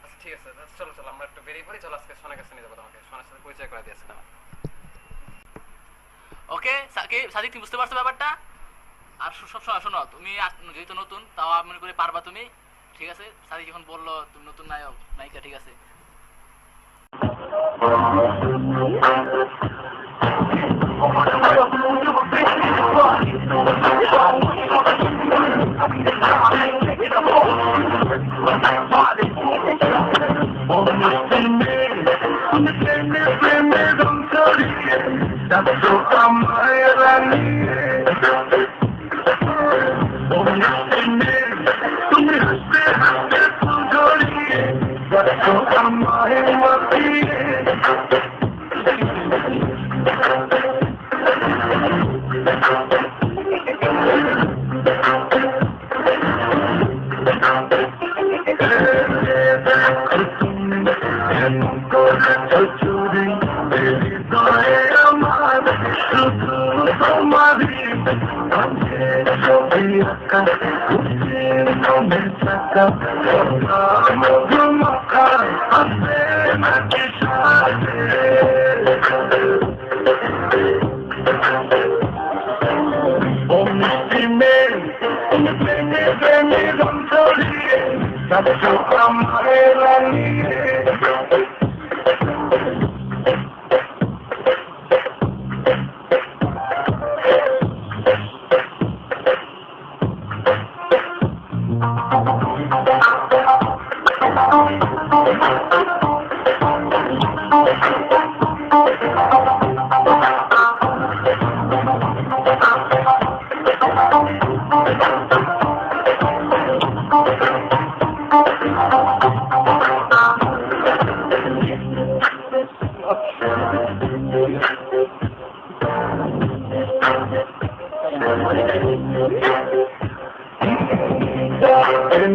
আচ্ছা ঠিক আছে চলো আমরা একটু বেরিয়ে পড়ি চলো আজকে সোনার কাছে নিয়ে যাবো তোমাকে সোনার সাথে পরিচয় করে দিয়েছে না ওকে সাদিক তুমি বুঝতে পারছো ব্যাপারটা আর সব সময় শোনো তুমি যেহেতু নতুন তাও আমি মনে করি পারবা তুমি ঠিক আছে সাদিক যখন বললো তুমি নতুন নায়িকা ঠিক আছে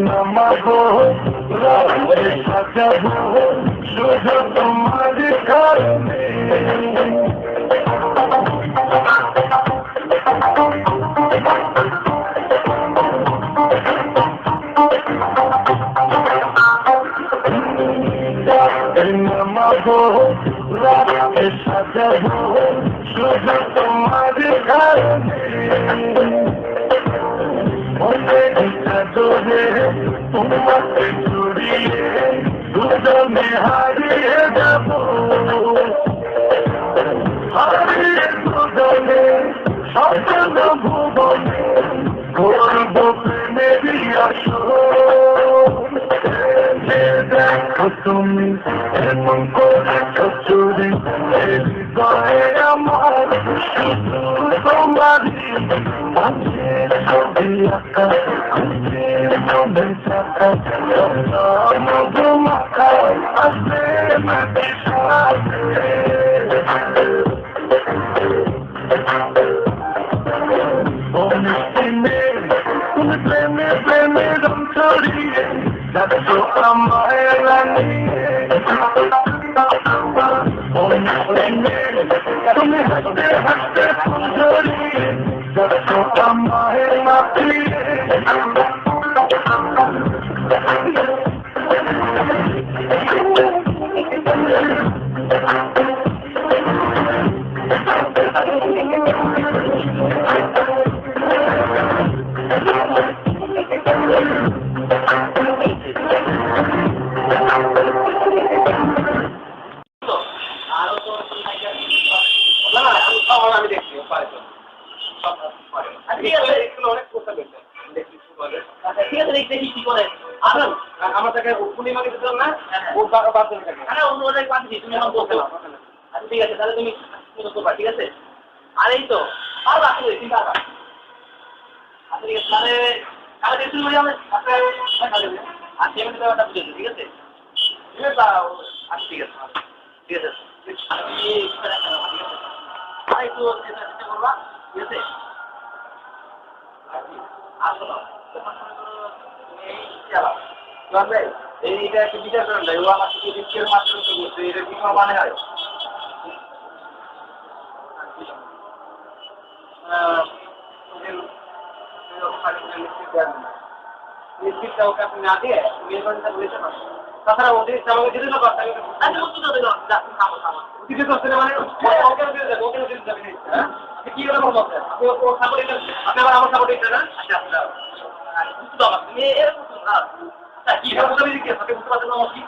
নামাবো রাতে সাজাবো শুধু তোমার কারণে নামাবো রাতে সাজাবো শুধু তোমার কারণে তোমাকে জড়িয়ে দুজনে হারিয়ে যাব হারিয়ে দুজনে স্বপ্ন ভুবনে করব প্রেমেরই আসর দেখো তুমি এমন করে চুরি হৃদয়ে আমার শুধু তোমারই ছবি আঁকা মনে থাকা মধু মাখা আসে মাটি সাথে তুমি প্রেমে প্রেমে রং ছড়িয়ে যাচ্ছ আমায় রানিয়ে তুমি হাসতে হাসতে ফুল ঝরিয়ে যাচ্ছ আমায় মাপিয়ে আমি দেখছি ঠিক আছে দেখি কি করে আমার তাকে পূর্ণিমাকে দিতাম না ও 12 দিন থাকে হ্যাঁ অন্য জায়গায় পাঠিয়ে তুমি এখন বলতে পারো আচ্ছা ঠিক আছে তাহলে তুমি করবা ঠিক আছে আর এই তো আর বাকি চিন্তা করবা আচ্ছা ঠিক আছে তাহলে কালকে দেখতে হয়ে যাবে আর পেমেন্ট দেওয়াটা বুঝে ঠিক আছে আচ্ছা ঠিক আছে ঠিক আছে একটু চেষ্টা করবা ঠিক আছে আসো এইটা একটু বিচার করেন নাই ও আমার থেকে রিস্কের মাত্র তো বলছে এটা কি কোনো মানে হয় নিশ্চিতটা ওকে আপনি না দিয়ে মেয়ে বাড়িটা বলেছে না তাছাড়া ওদের আমাকে দিতে না পারতাম দিতে করছে না মানে ওকে দিয়ে যাবে ওকে দিয়ে যাবে হ্যাঁ আপনি কি করে বলবো আপনি ও সাপোর্ট দিতেন আপনি আবার আমার সাপোর্ট দিতেন না আচ্ছা তুমি এরকম কি ভাবে তুমি কি আপনি বুঝতে পারছেন না কি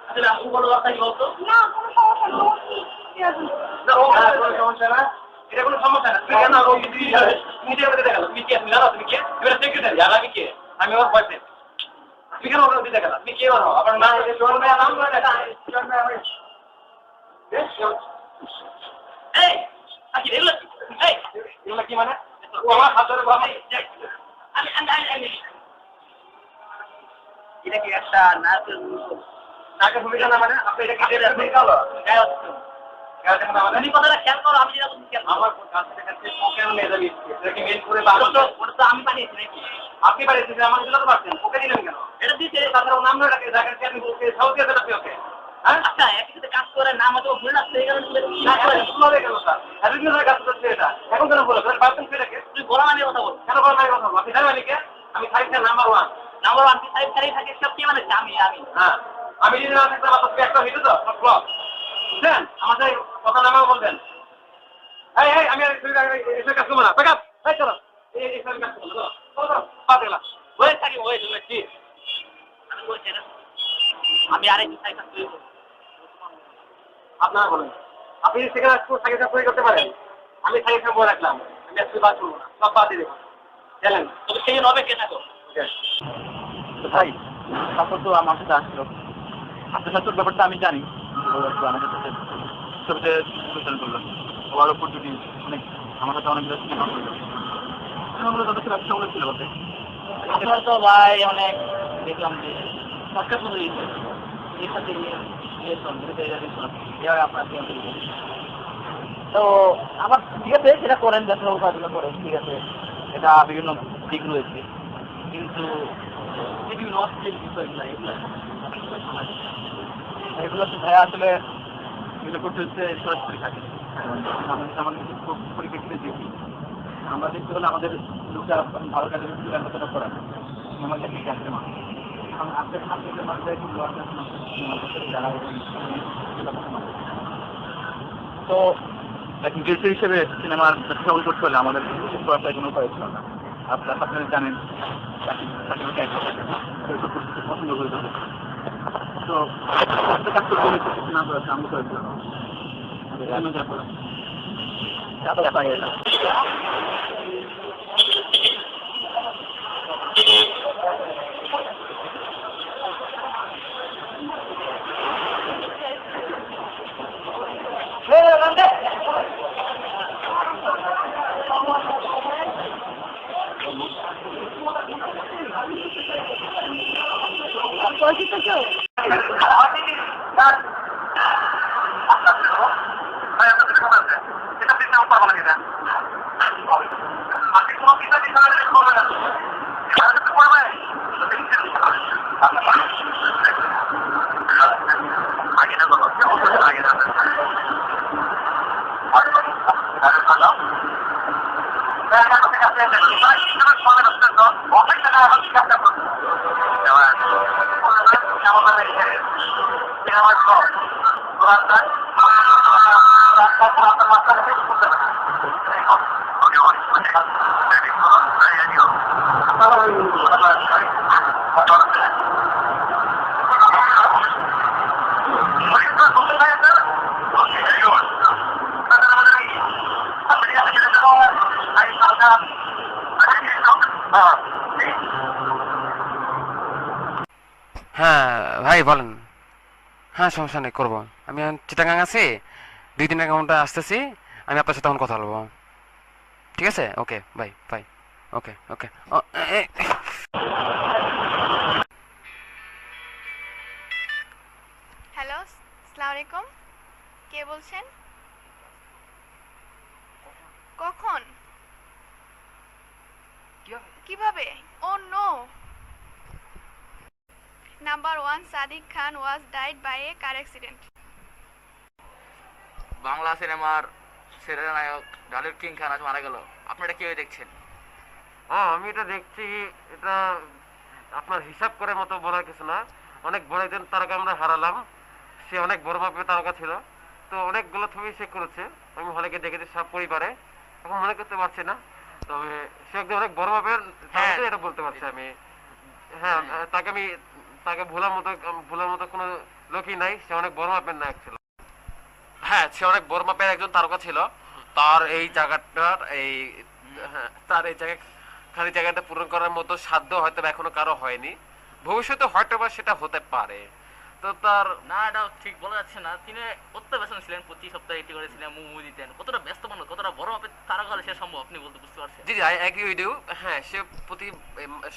আসলে আপনি বড় কথা কি বলতো না কোনো সমস্যা নেই না কোনো সমস্যা না এটা কোনো সমস্যা না তুমি কেন ও দিদি যাবে তুমি যে আমাকে দেখালো তুমি কি তুমি জানো তুমি কে এবারে সেক্রেটারি আর আমি কে আমি আমার বয়ফ্রেন্ড তুমি কেন ওকে দিতে গেলা তুমি কে বানো আপনার নাম জোয়ান ভাই নাম করে দেখা জোয়ান ভাই আমি এই আকি দেখলো এই এগুলো কি মানে ও আমার হাত ধরে বাবা আমি এটা কি একটা নাচের ভূমিকা না মানে আপনি এটা কি ভূমিকা হলো তুমি কথাটা খেয়াল করো আমি যেটা তুমি খেয়াল আমার কাছ থেকে কেন নিয়ে যাবি এটা কি মেল করে ওটা তো আমি পাঠিয়েছি নাকি আপনি বাড়িতে আমার দিতে পারছেন ওকে দিলেন কেন এটা দিতে তাছাড়া নাম না রাখে জায়গা আপনি ওকে সাউথ দিয়ে দেবেন ওকে হ্যাঁ আচ্ছা একসাথে কাজ করে নাম হয়তো ভুল লাগছে এই কারণে না শুনলে কেন স্যার এতদিন ধরে কাজ করছে এটা এখন কেন বলো স্যার পার্সেন্ট ফিরে তুই বলা মানে কথা বল কেন বলা নাই কথা আপনি জানেন কে আমি সাইডে নাম্বার 1 নাম্বার 1 কি সাইড খালি থাকে সব কি মানে আমি হ্যাঁ আমি যদি না থাকতাম আপনাকে একটা হইতো তো ফ্লপ বুঝলেন আমাদের কথা নামাও বলবেন এই এই আমি এসে কাজ করবো না ব্যাকআপ এই চলো এই কাজ করবো চলো পা দিলাম ওই থাকি ওই তুমি কি আমি বলছি না আমি আরেকটু সাইড কাজ করব আপনারা বলেন আপনি সেখানে সাইকেল কাজ করতে পারেন আমি সাইকেল কাজ বলে রাখলাম আমি আজকে বাদ করবো না সব বাদ দিয়ে দেবো জানেন তবে সেই নবে কে থাকো ভাই তারপর তো আমার সাথে আসলো আপনার সাথে ব্যাপারটা আমি জানি আমাদের সাথে ছবিতে অনুষ্ঠান করলো ওর উপর যদি অনেক আমার সাথে অনেক সিনেমা করলো সিনেমাগুলো তাদের ব্যবসাগুলো ছিল বলতে আপনার তো ভাই অনেক দেখলাম যে সরকার শুরু হয়েছে এর সাথে তো আমার ঠিক আছে সেটা করেন ব্যবসা করেন ঠিক আছে এটা বিভিন্ন দিক রয়েছে কিন্তু বিভিন্ন অশ্লীল বিষয়গুলো এগুলো তো ভাইয়া আসলে এগুলো করতে হচ্ছে সরাসরি থাকে আমাদের পরিপ্রেক্ষিতে দেখি আমরা দেখতে হলে আমাদের লোকটা ভালো কাজের কতটা করা আমাদের ঠিক আসতে মানুষ আপনাদের মানুষরা একটু তো ডিরেক্টর হিসেবে সিনেমার সফল করতে হলে আমাদের কোনো উপায় ছিল না আপনারা জানেন পছন্দ করে দেবে তো কাজ করতে না করেছে আমি করেছিলাম হ্যাঁ ভাই বলেন। হ্যাঁ সমস্যা নেই, করবো। আমি চিটাগাং আছি, 2 দিনের মধ্যে আসতেছি, আমি আপনার সাথে তখন কথা বলবো। ঠিক আছে, ওকে বাই বাই। ওকে ওকে। হ্যালো, আসসালামু আলাইকুম। কে বলছেন? কখন? কিভাবে? ও no. Number 1 Sadiq Khan was died by a car accident. Bangla সিনেমার সেরা নায়ক ডালির কিং খান আজ মারা গেল। আপনি এটা কিভাবে দেখছেন? হ্যাঁ আমি এটা দেখছি, এটা আপনার হিসাব করে মতো বলার কিছু না। অনেক বড় একজন তারকা আমরা হারালাম, সে অনেক বড় মাপের তারকা ছিল, তো অনেকগুলো ছবি সে করেছে, আমি হলেকে দেখেছি সব পরিবারে, এখন মনে করতে পারছি না, তবে সে একজন অনেক বড় মাপের এটা বলতে পারছি আমি। হ্যাঁ তাকে ভোলার মতো কোনো লোকই নাই, সে অনেক বড় মাপের নায়ক ছিল। হ্যাঁ সে অনেক বড় মাপের একজন তারকা ছিল, তার এই জায়গাটা পূরণ করার মতো সাধ্য হয়তো এখনো কারো হয়নি, ভবিষ্যতে হয়তো বা সেটা হতে পারে। তো তার না, এটা ঠিক বলা যাচ্ছে না। তিনি অত্যন্ত ব্যস্ত ছিলেন, প্রতি সপ্তাহে এটি করেছিলেন, মুভি দিতেন। কতটা ব্যস্ত মানুষ, কতটা বড় মাপের তারকা হলে সে সম্ভব আপনি বুঝতে পারছেন? জি আই এগ্রি উইথ ইউ। হ্যাঁ সে প্রতি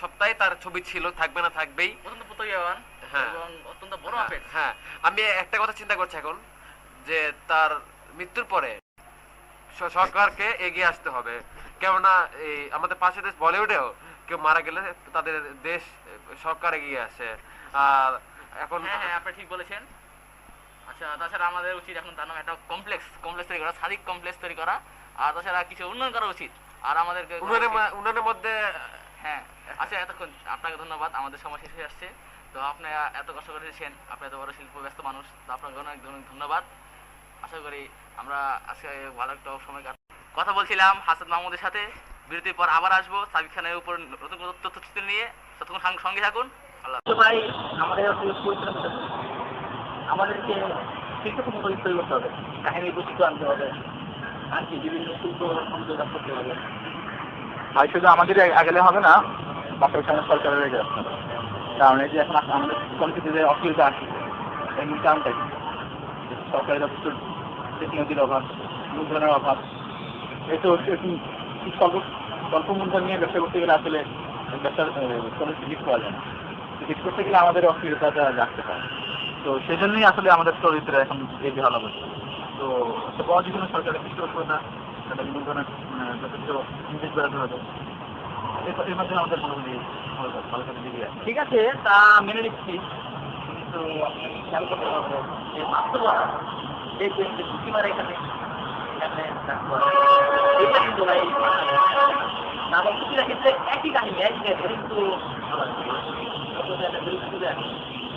সপ্তাহে তার ছবি ছিল, থাকবে না থাকবেই, অত্যন্ত প্রতিভাবান এবং অত্যন্ত বড় মাপের। হ্যাঁ আমি একটা কথা চিন্তা করছি এখন, যে তার মৃত্যুর পরে সরকারকে এগিয়ে আসতে হবে, কেননা এই আমাদের পাশে দেশ বলিউডেও কেউ মারা গেলে তাদের দেশ সরকার এগিয়ে আসে। আর এখন হ্যাঁ আপনি ঠিক বলেছেন। আচ্ছা, তাছাড়া আমাদের উচিত এখন তার নামে একটা কমপ্লেক্স তৈরি করা, সাদিক কমপ্লেক্স তৈরি করা, আর তাছাড়া কিছু উন্নয়ন করা উচিত। আর আমাদেরকে উন্নয়নের মধ্যে হ্যাঁ। আচ্ছা, এতক্ষণ আপনাকে ধন্যবাদ, আমাদের সময় শেষ হয়ে আসছে। তো আপনি এত কষ্ট করেছেন, আপনি এত বড় শিল্প ব্যস্ত মানুষ, তো আপনাকে অনেক ধন্যবাদ। আশা করি আমরা আজকে ভালো একটা সময় কথা বলছিলাম হাসান মাহমুদের সাথে। বিরতির পর আবার আসবো সাবিক খানের উপর নতুন তথ্য নিয়ে। ততক্ষণ সঙ্গে থাকুন। আল্লাহ। ভাই আমাদের আমাদেরকে শিল্পকে তৈরি করতে হবে, কাহিনী বস্তু আনতে হবে, আর কি বিভিন্ন শিল্প সংযোগ করতে হবে। ভাই শুধু আমাদের আগেলে হবে না, বাচ্চার সামনে সরকারের রেখে আসতে হবে। কারণ এই যে এখন আমাদের কমিটিতে যে অসুবিধা আসছে এর মূল কারণটা কি? সরকারের প্রচুর টেকনোলজির অভাব, মূলধনের অভাব। এই তো স্বল্প মূলধন নিয়ে ব্যবসা করতে গেলে আসলে ব্যবসার কোনো হিট করা যায় না। হিট করতে গেলে আমাদের অসুবিধাটা রাখতে হয়। তো সেই জন্যই আসলে আমাদের চরিত্রে এখন এই যে ভালো হচ্ছে। তো বড় যে কোনো সরকারের কিছু অসুবিধা তাদের মূলধনের যথেষ্ট নির্দেশ বেড়াতে হবে। এর মাধ্যমে আমাদের মোটামুটি ভালো কাজে দিকে ঠিক আছে, তা মেনে নিচ্ছি, কিন্তু খেয়াল করতে হবে যে বাস্তবতা দেখবেন যে বুদ্ধিমার এখানে এটা কিন্তু প্রতিটা ক্ষেত্রে একই কাহিনী একই ক্ষেত্রে কিন্তু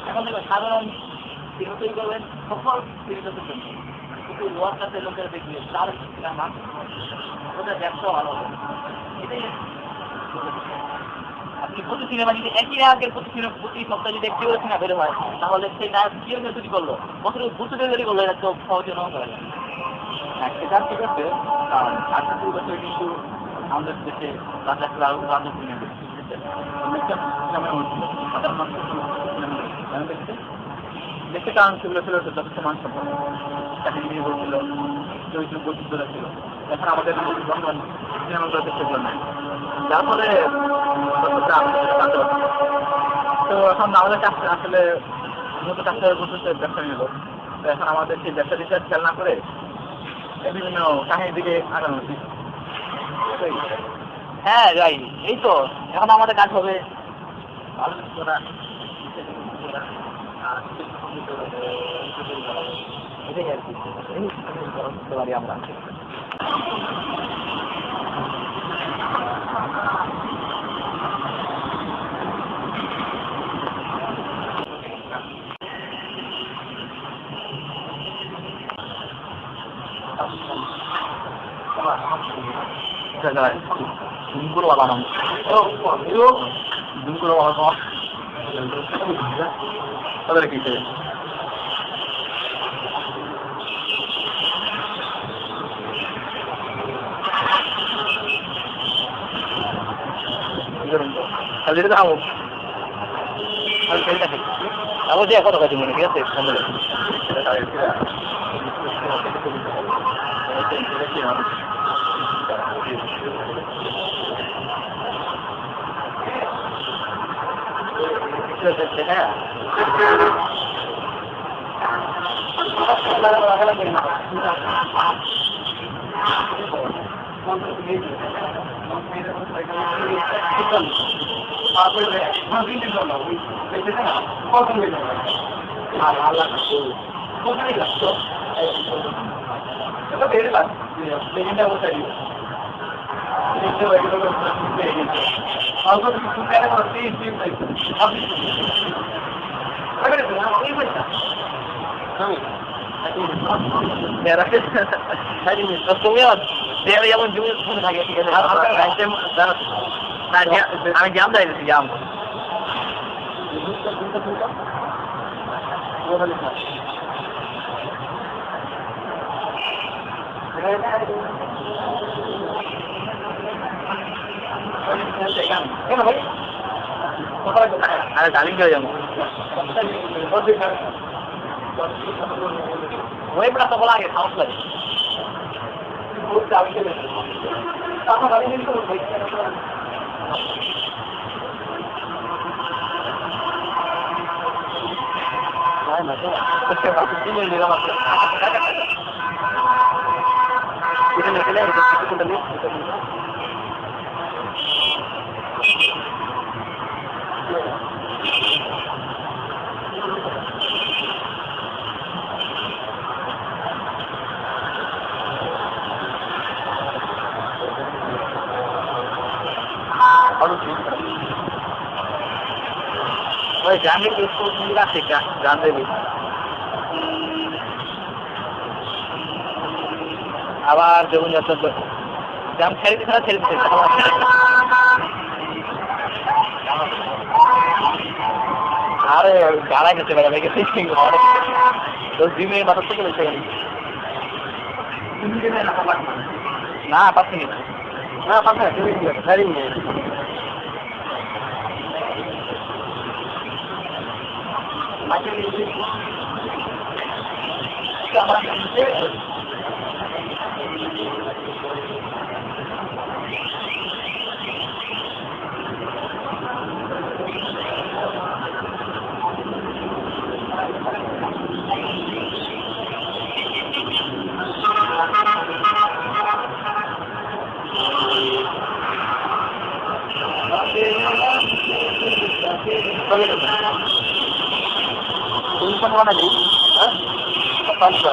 এখন দেখবেন সাধারণ সিনেমা তৈরি করবেন সফল সিনেমাদের জন্য, কিন্তু লোয়ার কাছে লোকেরা দেখবে তার ওদের ব্যবসাও ভালো হবে। এটাই আপনি প্রতি সিনেমা যদি একই নায়কের প্রতি সপ্তাহে যদি একটি করে সিনেমা বের হয়, তাহলে সেই নায়ক কি তৈরি করলো, বছর বুঝতে তৈরি করলো, এটা তো সহজে নয় করা যায়। সেটা ঠিক আছে, আজকে বছর কিন্তু আমাদের দেশে রাজনীতি নেবে দেখতে কারণ সেগুলো ছিল যথেষ্ট মান সম্পন্ন, চাকরি নিয়ে বলছিল, বৈচিত্র্য ছিল। এখন আমাদের বর্তমান সিনেমাগুলো দেখতে নাই, যার ফলে তো এখন আমাদের কাছে আসলে যেহেতু কাছে ব্যবসা নিল, তো এখন আমাদের সেই ব্যবসা দিকে খেয়াল না করে বিভিন্ন কাহিনীর দিকে আগানো উচিত। হ্যাঁ যাই, এই তো এখন আমাদের কাজ হবে ভালো করা, এটাই আর কি করতে পারি আমরা। Dungkul apa nam? Itu dungkul apa? Apa lagi itu? Kalau itu kamu, kalau kita sih, kamu dia kau tak cuma ni biasa, kamu le. Kita है আমি জাম চাইছি জাম কেন ভাই আরে ডালিং করে যাবো ওই বড় তো বলা আগে সাউন্ড লাগে ওই গ্রামের স্কুল আছে গান দেবী আবার দেখুন যত গ্রাম ছেড়ে ছাড়া ছেড়ে আরে গাড়াই গেছে বেড়া ভেঙে তো জিমে বাতাস থেকে বলছে না পাচ্ছি না পাচ্ছি टेंशन वाला नहीं हाँ 5 का